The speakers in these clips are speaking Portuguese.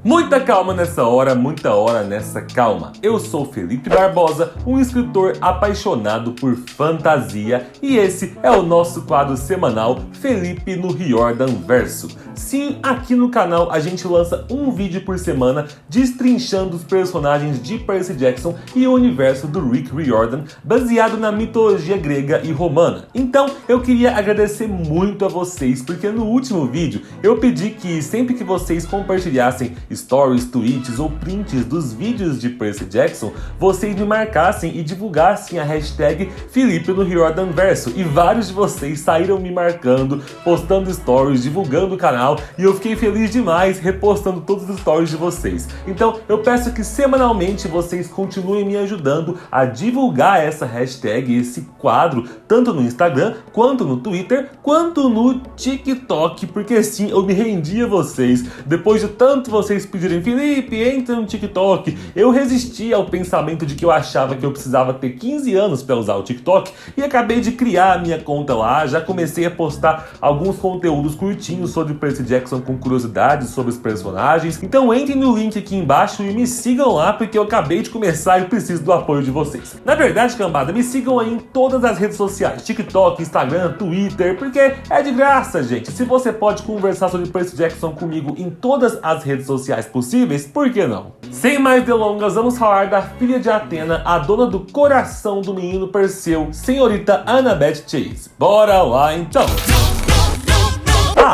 Muita calma nessa hora, muita hora nessa calma. Eu sou Felipe Barbosa, um escritor apaixonado por fantasia, e esse é o nosso quadro semanal Felipe no Riordan Verso. Sim, aqui no canal a gente lança um vídeo por semana destrinchando os personagens de Percy Jackson e o universo do Rick Riordan, baseado na mitologia grega e romana. Então eu queria agradecer muito a vocês, porque no último vídeo eu pedi que sempre que vocês compartilhassem stories, tweets ou prints dos vídeos de Percy Jackson, vocês me marcassem e divulgassem a hashtag Felipe no Riordan Verso, e vários de vocês saíram me marcando, postando stories, divulgando o canal, e eu fiquei feliz demais repostando todos os stories de vocês. Então eu peço que semanalmente vocês continuem me ajudando a divulgar essa hashtag, esse quadro, tanto no Instagram, quanto no Twitter, quanto no TikTok, porque sim, eu me rendi a vocês. Depois de tanto vocês pedirem, Felipe, entra no TikTok, eu resisti ao pensamento de que eu achava que eu precisava ter 15 anos para usar o TikTok, e acabei de criar a minha conta lá. Já comecei a postar alguns conteúdos curtinhos sobre Percy Jackson com curiosidades sobre os personagens. Então entrem no link aqui embaixo e me sigam lá, porque eu acabei de começar e preciso do apoio de vocês. Na verdade, cambada, me sigam aí em todas as redes sociais, TikTok, Instagram, Twitter, porque é de graça, gente. Se você pode conversar sobre Percy Jackson comigo em todas as redes sociais possíveis, por que não? Sem mais delongas, vamos falar da filha de Athena, a dona do coração do menino Perseu, senhorita Annabeth Chase. Bora lá então!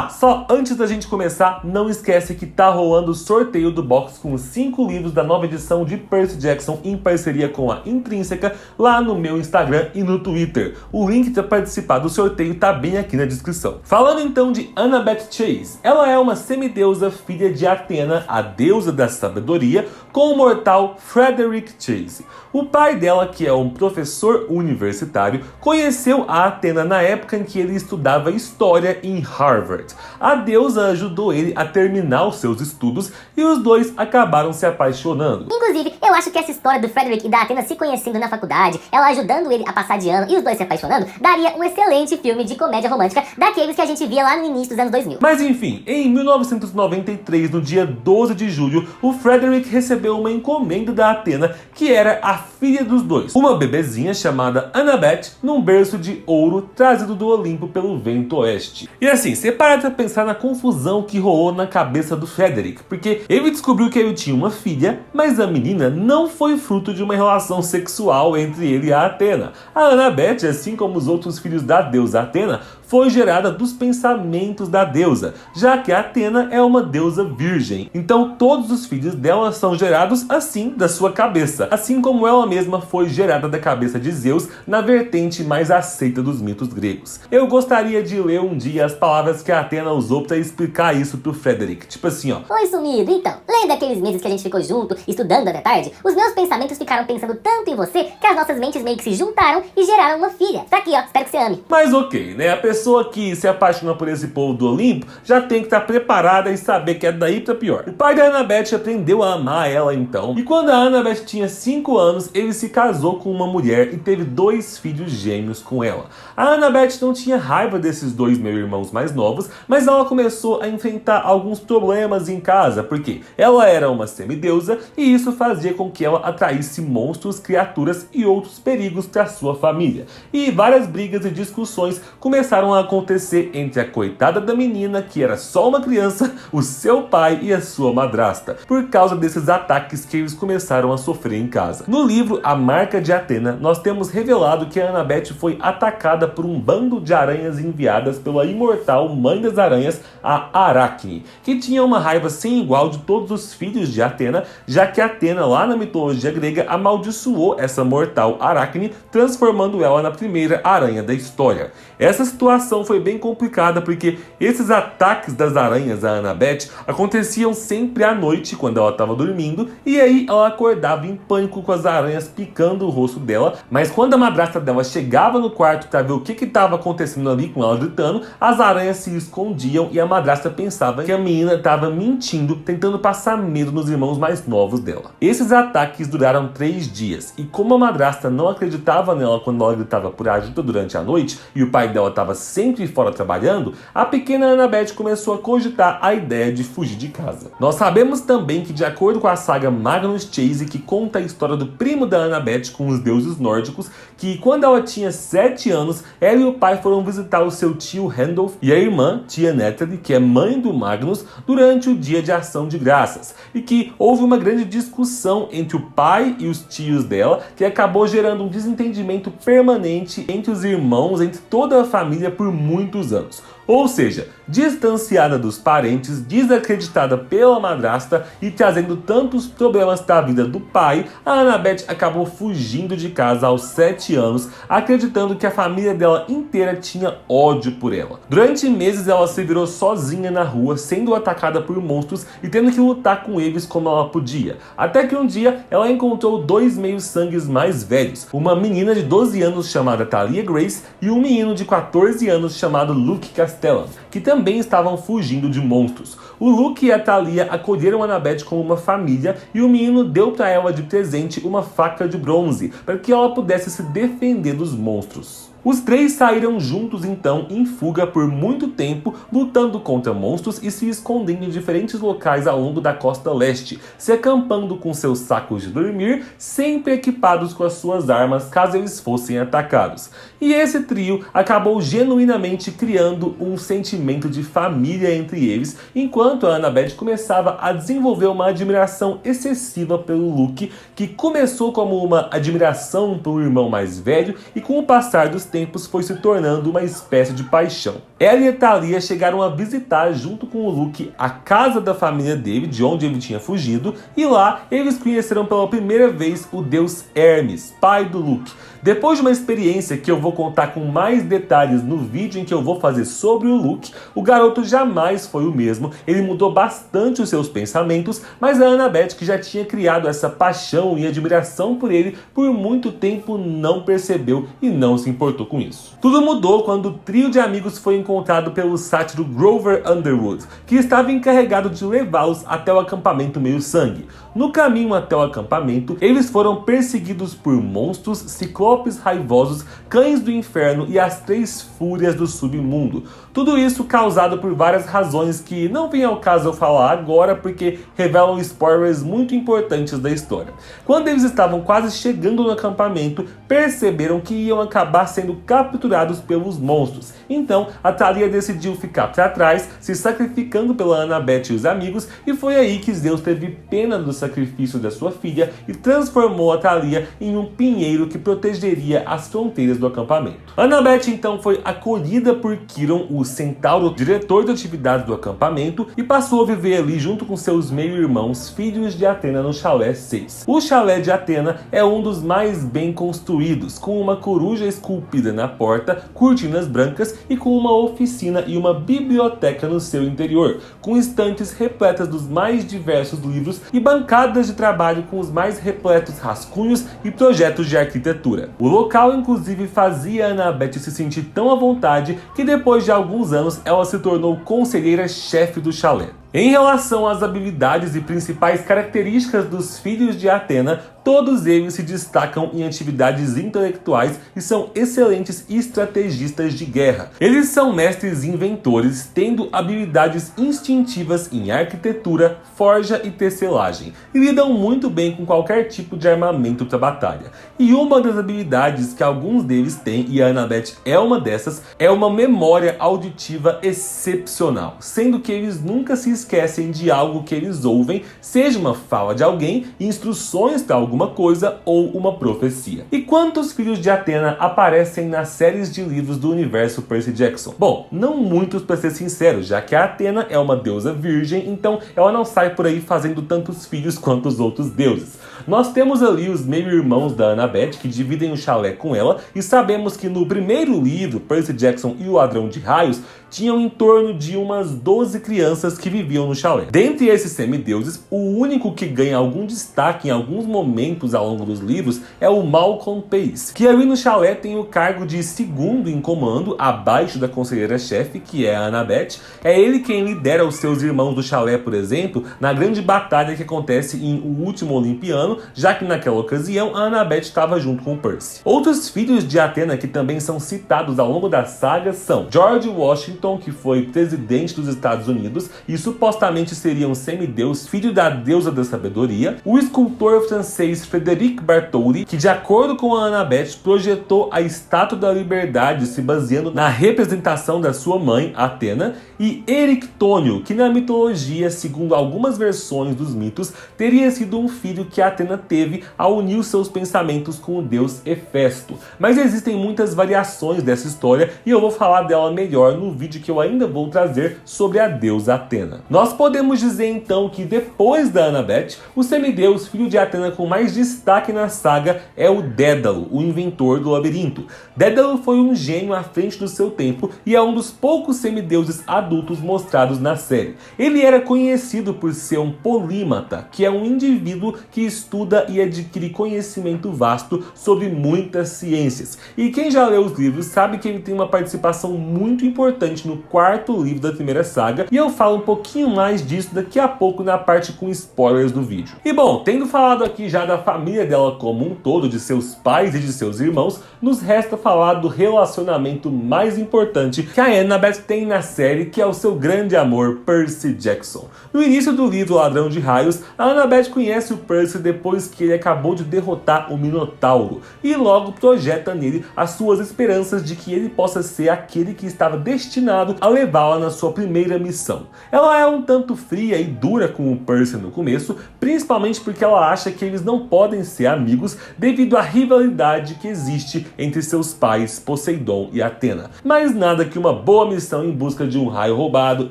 Só antes da gente começar, não esquece que tá rolando o sorteio do box com os 5 livros da nova edição de Percy Jackson em parceria com a Intrínseca lá no meu Instagram e no Twitter. O link para participar do sorteio tá bem aqui na descrição. Falando então de Annabeth Chase, ela é uma semideusa filha de Athena, a deusa da sabedoria, com o mortal Frederick Chase. O pai dela, que é um professor universitário, conheceu a Athena na época em que ele estudava história em Harvard. A deusa ajudou ele a terminar os seus estudos e os dois acabaram se apaixonando. Inclusive, eu acho que essa história do Frederick e da Athena se conhecendo na faculdade, ela ajudando ele a passar de ano e os dois se apaixonando, daria um excelente filme de comédia romântica daqueles que a gente via lá no início dos anos 2000. Mas enfim, em 1993, no dia 12 de julho, o Frederick recebeu uma encomenda da Athena, que era a filha dos dois, uma bebezinha chamada Annabeth, num berço de ouro trazido do Olimpo pelo vento oeste. E assim, você para pra pensar na confusão que rolou na cabeça do Frederick, porque ele descobriu que ele tinha uma filha, mas a menina não foi fruto de uma relação sexual entre ele e a Athena. A Annabeth, assim como os outros filhos da deusa Athena, foi gerada dos pensamentos da deusa, já que a Athena é uma deusa virgem. Então todos os filhos dela são gerados assim, da sua cabeça, assim como ela mesma foi gerada da cabeça de Zeus, na vertente mais aceita dos mitos gregos. Eu gostaria de ler um dia as palavras que a Athena usou para explicar isso pro Frederick, tipo assim, ó. Oi, sumido, então, lembra aqueles meses que a gente ficou junto, estudando até tarde? Os meus pensamentos ficaram pensando tanto em você, que as nossas mentes meio que se juntaram e geraram uma filha. Tá aqui, ó, espero que você ame. Mas ok, né, a pessoa que se apaixona por esse povo do Olimpo já tem que estar preparada e saber que é daí pra pior. O pai da Annabeth aprendeu a amar ela então, e quando a Annabeth tinha 5 anos, ele se casou com uma mulher e teve 2 filhos gêmeos com ela. A Annabeth não tinha raiva desses 2 meus-irmãos mais novos, mas ela começou a enfrentar alguns problemas em casa, porque ela era uma semideusa e isso fazia com que ela atraísse monstros, criaturas e outros perigos para sua família. E várias brigas e discussões começaram a acontecer entre a coitada da menina, que era só uma criança, o seu pai e a sua madrasta, por causa desses ataques que eles começaram a sofrer em casa. No livro A Marca de Athena, nós temos revelado que a Annabeth foi atacada por um bando de aranhas enviadas pela imortal mãe das aranhas, a Aracne, que tinha uma raiva sem igual de todos os filhos de Athena, já que Athena, lá na mitologia grega, amaldiçoou essa mortal Aracne, transformando ela na primeira aranha da história. Essa situação foi bem complicada, porque esses ataques das aranhas a Annabeth aconteciam sempre à noite, quando ela estava dormindo, e aí ela acordava em pânico com as aranhas picando o rosto dela, mas quando a madrasta dela chegava no quarto para ver o que estava acontecendo ali com ela gritando, as aranhas se escondiam e a madrasta pensava que a menina estava mentindo, tentando passar medo nos irmãos mais novos dela. Esses ataques duraram 3 dias, e como a madrasta não acreditava nela quando ela gritava por ajuda durante a noite, e o pai dela estava sempre fora trabalhando, a pequena Annabeth começou a cogitar a ideia de fugir de casa. Nós sabemos também que, de acordo com a saga Magnus Chase, que conta a história do primo da Annabeth com os deuses nórdicos, que quando ela tinha 7 anos, ela e o pai foram visitar o seu tio Randolph e a irmã, tia Natalie, que é mãe do Magnus, durante o dia de ação de graças, e que houve uma grande discussão entre o pai e os tios dela, que acabou gerando um desentendimento permanente entre os irmãos, entre toda a família por muitos anos. Ou seja, distanciada dos parentes, desacreditada pela madrasta e trazendo tantos problemas para a vida do pai, a Annabeth acabou fugindo de casa aos 7 anos, acreditando que a família dela inteira tinha ódio por ela. Durante meses ela se virou sozinha na rua, sendo atacada por monstros e tendo que lutar com eles como ela podia. Até que um dia ela encontrou 2 meios-sangues mais velhos, uma menina de 12 anos chamada Thalia Grace e um menino de 14 anos chamado Luke Castellan, que também estavam fugindo de monstros. O Luke e a Thalia acolheram a Annabeth como uma família e o menino deu para ela de presente uma faca de bronze para que ela pudesse se defender dos monstros. Os 3 saíram juntos então em fuga por muito tempo, lutando contra monstros e se escondendo em diferentes locais ao longo da costa leste, se acampando com seus sacos de dormir, sempre equipados com as suas armas caso eles fossem atacados. E esse trio acabou genuinamente criando um sentimento de família entre eles, enquanto a Annabeth começava a desenvolver uma admiração excessiva pelo Luke, que começou como uma admiração pelo irmão mais velho e com o passar dos tempos foi se tornando uma espécie de paixão. Ela e a Thalia chegaram a visitar junto com o Luke a casa da família dele, de onde ele tinha fugido, e lá eles conheceram pela primeira vez o deus Hermes, pai do Luke. Depois de uma experiência que eu vou contar com mais detalhes no vídeo em que eu vou fazer sobre o Luke, o garoto jamais foi o mesmo, ele mudou bastante os seus pensamentos, mas a Annabeth, que já tinha criado essa paixão e admiração por ele por muito tempo, não percebeu e não se importou com isso. Tudo mudou quando o trio de amigos foi encontrado pelo sátiro Grover Underwood, que estava encarregado de levá-los até o acampamento Meio-Sangue. No caminho até o acampamento, eles foram perseguidos por monstros, ciclopes raivosos, cães do inferno e as 3 fúrias do submundo. Tudo isso causado por várias razões que não vem ao caso eu falar agora, porque revelam spoilers muito importantes da história. Quando eles estavam quase chegando no acampamento, perceberam que iam acabar sendo capturados pelos monstros. Então, a Thalia decidiu ficar para trás, se sacrificando pela Annabeth e os amigos, e foi aí que Zeus teve pena do sacrifício da sua filha e transformou a Thalia em um pinheiro que protegeria as fronteiras do acampamento. Annabeth então foi acolhida por Chiron, o centauro diretor de atividades do acampamento, e passou a viver ali junto com seus meio-irmãos, filhos de Atena, no chalé 6. O chalé de Atena é um dos mais bem construídos, com uma coruja esculpida na porta, cortinas brancas e com uma oficina e uma biblioteca no seu interior, com estantes repletas dos mais diversos livros e bancadas de trabalho com os mais repletos rascunhos e projetos de arquitetura. O local inclusive fazia a Annabeth se sentir tão à vontade que depois de alguns anos ela se tornou conselheira-chefe do chalé. Em relação às habilidades e principais características dos filhos de Atena, todos eles se destacam em atividades intelectuais e são excelentes estrategistas de guerra. Eles são mestres inventores, tendo habilidades instintivas em arquitetura, forja e tecelagem, e lidam muito bem com qualquer tipo de armamento para batalha. E uma das habilidades que alguns deles têm, e a Annabeth é uma dessas, é uma memória auditiva excepcional, sendo que eles nunca se esquecem de algo que eles ouvem, seja uma fala de alguém, instruções para alguma coisa ou uma profecia. E quantos filhos de Atena aparecem nas séries de livros do universo Percy Jackson? Bom, não muitos, para ser sincero, já que a Atena é uma deusa virgem, então ela não sai por aí fazendo tantos filhos quanto os outros deuses. Nós temos ali os meio-irmãos da Annabeth, que dividem o chalé com ela, e sabemos que no primeiro livro, Percy Jackson e o Ladrão de Raios, tinham em torno de umas 12 crianças que viviam no chalé. Dentre esses semideuses, o único que ganha algum destaque em alguns momentos ao longo dos livros é o Malcolm Pace, que ali no chalé tem o cargo de segundo em comando, abaixo da conselheira-chefe, que é a Annabeth. É ele quem lidera os seus irmãos do chalé, por exemplo, na grande batalha que acontece em O Último Olimpiano, já que naquela ocasião a Annabeth estava junto com Percy. Outros filhos de Athena que também são citados ao longo da saga são George Washington, que foi presidente dos Estados Unidos e supostamente seria um semideus, filho da deusa da sabedoria, o escultor francês Frédéric Bartholdi, que de acordo com a Annabeth projetou a Estátua da Liberdade se baseando na representação da sua mãe, Atena, e Erictônio, que na mitologia, segundo algumas versões dos mitos, teria sido um filho que Atena teve ao unir seus pensamentos com o deus Hefesto. Mas existem muitas variações dessa história e eu vou falar dela melhor no vídeo que eu ainda vou trazer sobre a deusa Atena. Nós podemos dizer então que depois da Annabeth, o semideus filho de Atena com mais destaque na saga é o Dédalo, o inventor do labirinto. Dédalo foi um gênio à frente do seu tempo e é um dos poucos semideuses adultos mostrados na série. Ele era conhecido por ser um polímata, que é um indivíduo que estuda e adquire conhecimento vasto sobre muitas ciências. E quem já leu os livros sabe que ele tem uma participação muito importante no quarto livro da primeira saga, e eu falo um pouquinho mais disso daqui a pouco na parte com spoilers do vídeo. E bom, tendo falado aqui já da família dela como um todo, de seus pais e de seus irmãos, nos resta falar do relacionamento mais importante que a Annabeth tem na série, que é o seu grande amor, Percy Jackson. No início do livro Ladrão de Raios, a Annabeth conhece o Percy depois que ele acabou de derrotar o Minotauro, e logo projeta nele as suas esperanças de que ele possa ser aquele que estava destinado a levá-la na sua primeira missão. Ela é um tanto fria e dura com o Percy no começo, principalmente porque ela acha que eles não podem ser amigos devido à rivalidade que existe entre seus pais, Poseidon e Atena. Mas nada que uma boa missão em busca de um raio roubado,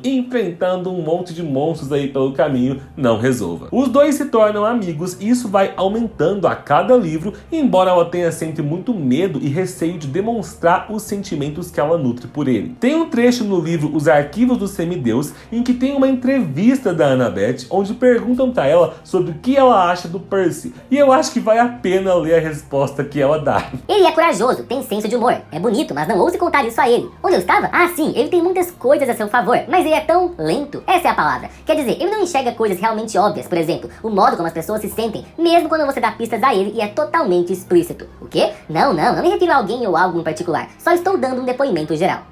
enfrentando um monte de monstros aí pelo caminho, não resolva. Os dois se tornam amigos e isso vai aumentando a cada livro, embora ela tenha sempre muito medo e receio de demonstrar os sentimentos que ela nutre por ele. Tem um trecho no livro Os Arquivos do Semideus em que tem uma entrevista da Annabeth onde perguntam para ela sobre o que ela acha do Percy, e eu acho que vale a pena ler a resposta que ela dá. Ele é corajoso, tem senso de humor, é bonito, mas não ouse contar isso a ele. Onde eu estava? Ah, sim, ele tem muitas coisas a seu favor, mas ele é tão lento. Essa é a palavra. Quer dizer, ele não enxerga coisas realmente óbvias, por exemplo, o modo como as pessoas se sentem, mesmo quando você dá pistas a ele e é totalmente explícito. O quê? Não me refiro a alguém ou algo em particular, só estou dando um depoimento geral.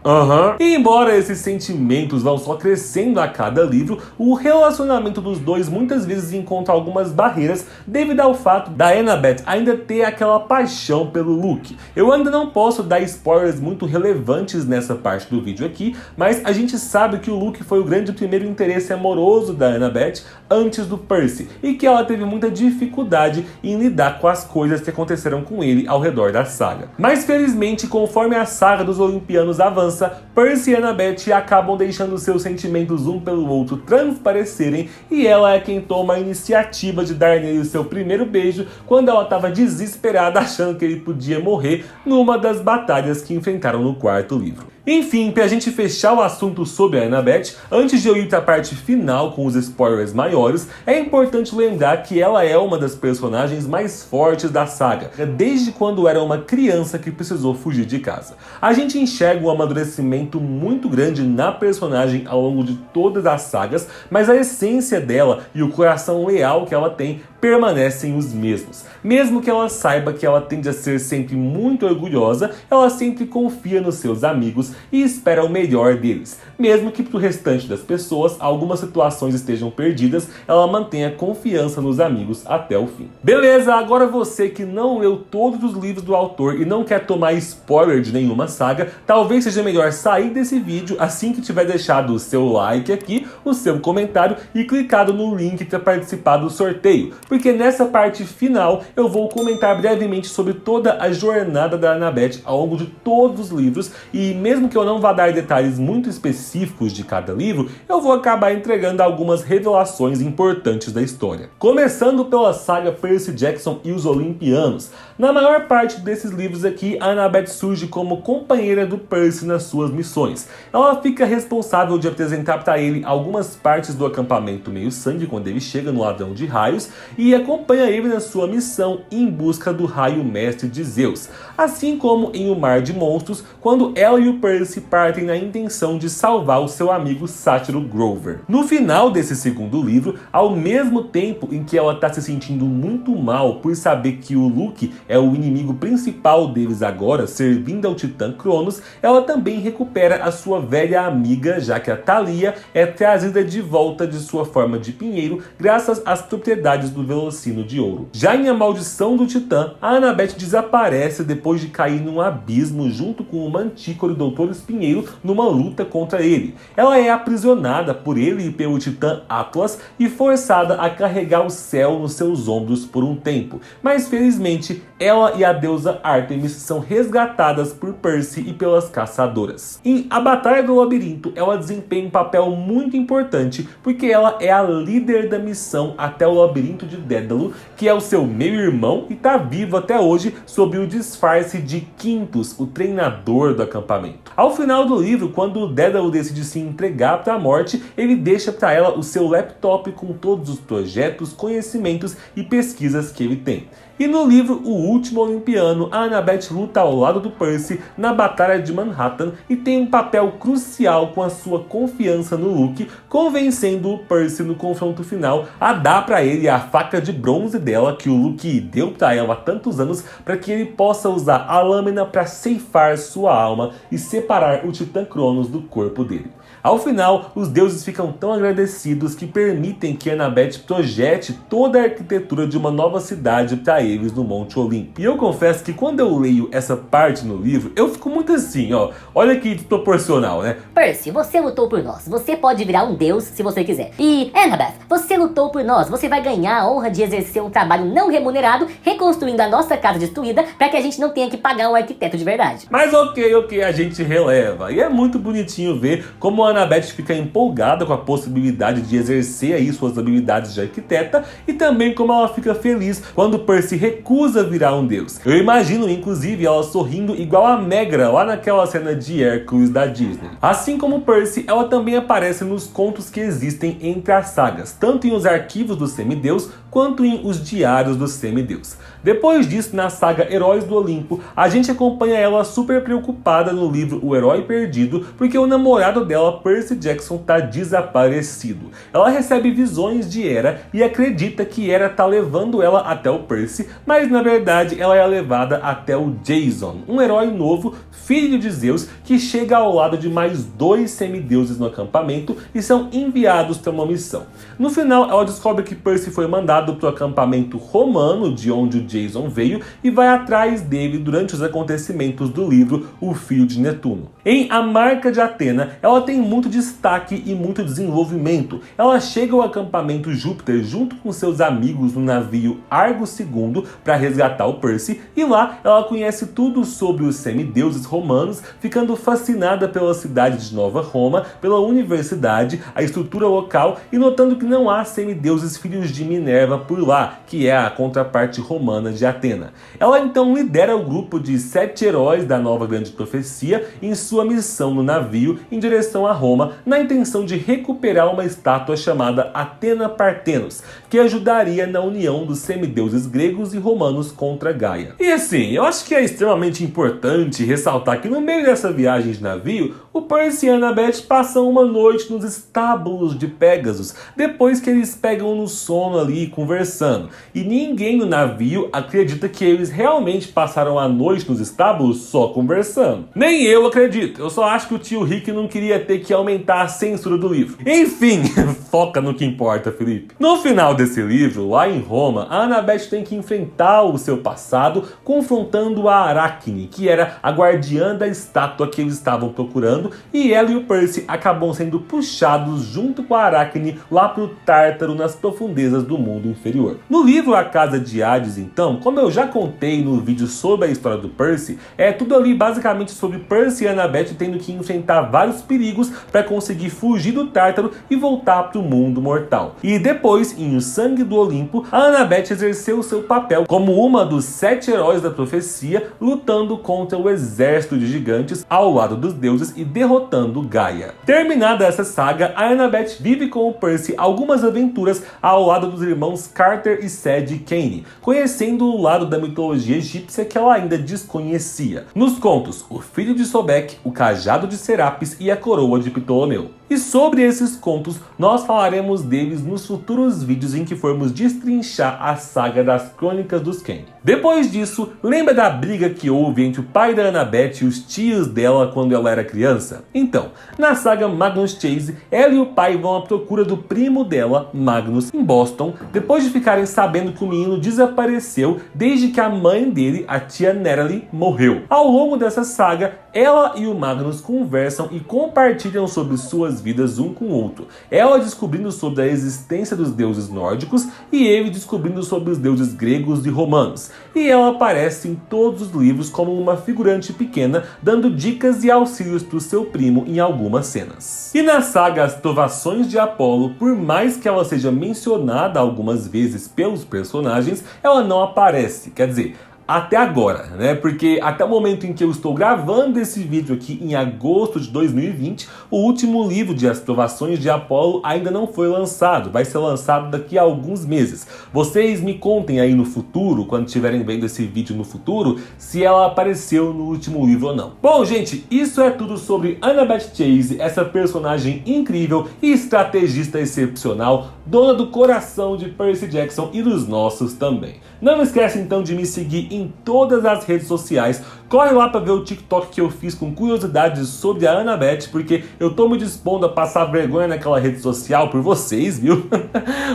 E embora esses sentimentos vão só crescendo a cada livro, o relacionamento dos dois muitas vezes encontra algumas barreiras devido ao fato da Annabeth ainda ter aquela paixão pelo Luke. Eu ainda não posso dar spoilers muito relevantes nessa parte do vídeo aqui, mas a gente sabe que o Luke foi o grande primeiro interesse amoroso da Annabeth antes do Percy, e que ela teve muita dificuldade em lidar com as coisas que aconteceram com ele ao redor da saga. Mas felizmente, conforme a saga dos Olimpianos avança, Percy e Annabeth acabam deixando seus sentimentos um pelo outro transparecerem, e ela é quem toma a iniciativa de dar nele o seu primeiro beijo quando ela estava desesperada achando que ele podia morrer numa das batalhas que enfrentaram no quarto livro. Enfim, pra gente fechar o assunto sobre a Annabeth, antes de eu ir pra parte final com os spoilers maiores, é importante lembrar que ela é uma das personagens mais fortes da saga, desde quando era uma criança que precisou fugir de casa. A gente enxerga um amadurecimento muito grande na personagem ao longo de todas as sagas, mas a essência dela e o coração leal que ela tem permanecem os mesmos. Mesmo que ela saiba que ela tende a ser sempre muito orgulhosa, ela sempre confia nos seus amigos e espera o melhor deles. Mesmo que para o restante das pessoas algumas situações estejam perdidas, ela mantenha confiança nos amigos até o fim. Beleza, agora você que não leu todos os livros do autor e não quer tomar spoiler de nenhuma saga, talvez seja melhor sair desse vídeo assim que tiver deixado o seu like aqui, o seu comentário e clicado no link para participar do sorteio, porque nessa parte final eu vou comentar brevemente sobre toda a jornada da Annabeth ao longo de todos os livros, e mesmo mesmo que eu não vá dar detalhes muito específicos de cada livro, eu vou acabar entregando algumas revelações importantes da história. Começando pela saga Percy Jackson e os Olimpianos. Na maior parte desses livros aqui, a Annabeth surge como companheira do Percy nas suas missões. Ela fica responsável de apresentar para ele algumas partes do acampamento Meio-Sangue quando ele chega no Ladrão de Raios e acompanha ele na sua missão em busca do Raio Mestre de Zeus, assim como em O Mar de Monstros, quando ela e o Percy partem na intenção de salvar o seu amigo Sátiro Grover. No final desse segundo livro, ao mesmo tempo em que ela está se sentindo muito mal por saber que o Luke é o inimigo principal deles agora, servindo ao Titã Cronos, ela também recupera a sua velha amiga, já que a Thalia é trazida de volta de sua forma de pinheiro graças às propriedades do Velocino de Ouro. Já em A Maldição do Titã, a Annabeth desaparece depois de cair num abismo junto com o Mantícore e o Dr. Espinheiro numa luta contra ele. Ela é aprisionada por ele e pelo Titã Atlas e forçada a carregar o céu nos seus ombros por um tempo, mas felizmente ela e a deusa Artemis são resgatadas por Percy e pelas caçadoras. Em A Batalha do Labirinto, ela desempenha um papel muito importante porque ela é a líder da missão até o Labirinto de Dédalo, que é o seu meio-irmão e está vivo até hoje sob o disfarce de Quintus, o treinador do acampamento. Ao final do livro, quando Dédalo decide se entregar para a morte, ele deixa para ela o seu laptop com todos os projetos, conhecimentos e pesquisas que ele tem. E no livro O Último Olimpiano, a Annabeth luta ao lado do Percy na Batalha de Manhattan e tem um papel crucial com a sua confiança no Luke, convencendo o Percy no confronto final a dar para ele a faca de bronze dela que o Luke deu para ela há tantos anos, para que ele possa usar a lâmina para ceifar sua alma e separar o Titã Cronos do corpo dele. Ao final, os deuses ficam tão agradecidos que permitem que Annabeth projete toda a arquitetura de uma nova cidade para eles no Monte Olimpo. E eu confesso que quando eu leio essa parte no livro, eu fico muito assim, ó, olha que desproporcional, né? Percy, você lutou por nós, você pode virar um deus se você quiser. E Annabeth, você lutou por nós, você vai ganhar a honra de exercer um trabalho não remunerado, reconstruindo a nossa casa destruída, para que a gente não tenha que pagar um arquiteto de verdade. Mas ok, a gente releva. E é muito bonitinho ver como a Annabeth fica empolgada com a possibilidade de exercer aí suas habilidades de arquiteta e também como ela fica feliz quando Percy recusa virar um deus. Eu imagino inclusive ela sorrindo igual a Megra lá naquela cena de Hércules da Disney. Assim como Percy, ela também aparece nos contos que existem entre as sagas, tanto em Os Arquivos do Semideus quanto em Os Diários do Semideus. Depois disso, na saga Heróis do Olimpo, a gente acompanha ela super preocupada no livro O Herói Perdido, porque o namorado dela, Percy Jackson, tá desaparecido. Ela recebe visões de Hera e acredita que Hera tá levando ela até o Percy, mas na verdade ela é levada até o Jason, um herói novo, filho de Zeus, que chega ao lado de mais 2 semideuses no acampamento e são enviados para uma missão. No final, ela descobre que Percy foi mandado para o acampamento romano, de onde o Jason veio, e vai atrás dele durante os acontecimentos do livro O Filho de Netuno. Em A Marca de Atena, ela tem muito destaque e muito desenvolvimento. Ela chega ao acampamento Júpiter junto com seus amigos no navio Argo II para resgatar o Percy, e lá ela conhece tudo sobre os semideuses romanos, ficando fascinada pela cidade de Nova Roma, pela universidade, a estrutura local e notando que não há semideuses filhos de Minerva por lá, que é a contraparte romana de Atena. Ela então lidera o grupo de 7 heróis da nova grande profecia em sua missão no navio em direção a Roma, na intenção de recuperar uma estátua chamada Athena Parthenos, que ajudaria na união dos semideuses gregos e romanos contra Gaia. E assim, eu acho que é extremamente importante ressaltar que no meio dessa viagem de navio, o Percy e a Annabeth passam uma noite nos estábulos de Pégasus, depois que eles pegam no sono ali conversando. E ninguém no navio acredita que eles realmente passaram a noite nos estábulos só conversando. Nem eu acredito, eu só acho que o tio Rick não queria ter que aumentar a censura do livro. Enfim, foca no que importa, Felipe. No final desse livro, lá em Roma, a Annabeth tem que enfrentar o seu passado, confrontando a Aracne, que era a guardiã da estátua que eles estavam procurando, acontecendo e ela e o Percy acabam sendo puxados junto com a Arachne lá pro Tártaro, nas profundezas do mundo inferior. No livro A Casa de Hades, então, como eu já contei no vídeo sobre a história do Percy, é tudo ali basicamente sobre Percy e Annabeth tendo que enfrentar vários perigos para conseguir fugir do Tártaro e voltar pro mundo mortal. E depois, em O Sangue do Olimpo, a Annabeth exerceu seu papel como uma dos 7 heróis da profecia, lutando contra o exército de gigantes ao lado dos deuses e derrotando Gaia. Terminada essa saga, a Annabeth vive com o Percy algumas aventuras ao lado dos irmãos Carter e Sadie Kane, conhecendo o lado da mitologia egípcia que ela ainda desconhecia. Nos contos, o filho de Sobek, o cajado de Serapis e a coroa de Ptolomeu. E sobre esses contos, nós falaremos deles nos futuros vídeos em que formos destrinchar a saga das Crônicas dos Kane. Depois disso, lembra da briga que houve entre o pai da Annabeth e os tios dela quando ela era criança? Então, na saga Magnus Chase, ela e o pai vão à procura do primo dela, Magnus, em Boston, depois de ficarem sabendo que o menino desapareceu desde que a mãe dele, a tia Natalie, morreu. Ao longo dessa saga, ela e o Magnus conversam e compartilham sobre suas vidas um com o outro. Ela descobrindo sobre a existência dos deuses nórdicos e ele descobrindo sobre os deuses gregos e romanos. E ela aparece em todos os livros como uma figurante pequena, dando dicas e auxílios para o seu primo em algumas cenas. E na saga As Provações de Apolo, por mais que ela seja mencionada algumas vezes pelos personagens, ela não aparece, quer dizer, até agora, né? Porque até o momento em que eu estou gravando esse vídeo aqui, em agosto de 2020, o último livro de As Provações de Apolo ainda não foi lançado. Vai ser lançado daqui a alguns meses. Vocês me contem aí no futuro, quando estiverem vendo esse vídeo no futuro, se ela apareceu no último livro ou não. Bom, gente, isso é tudo sobre Annabeth Chase, essa personagem incrível e estrategista excepcional, dona do coração de Percy Jackson e dos nossos também. Não esquece então de me seguir em todas as redes sociais. Corre lá para ver o TikTok que eu fiz com curiosidades sobre a Annabeth, porque eu tô me dispondo a passar vergonha naquela rede social por vocês, viu?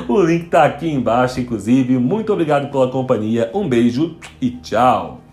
O link tá aqui embaixo, inclusive. Muito obrigado pela companhia, um beijo e tchau!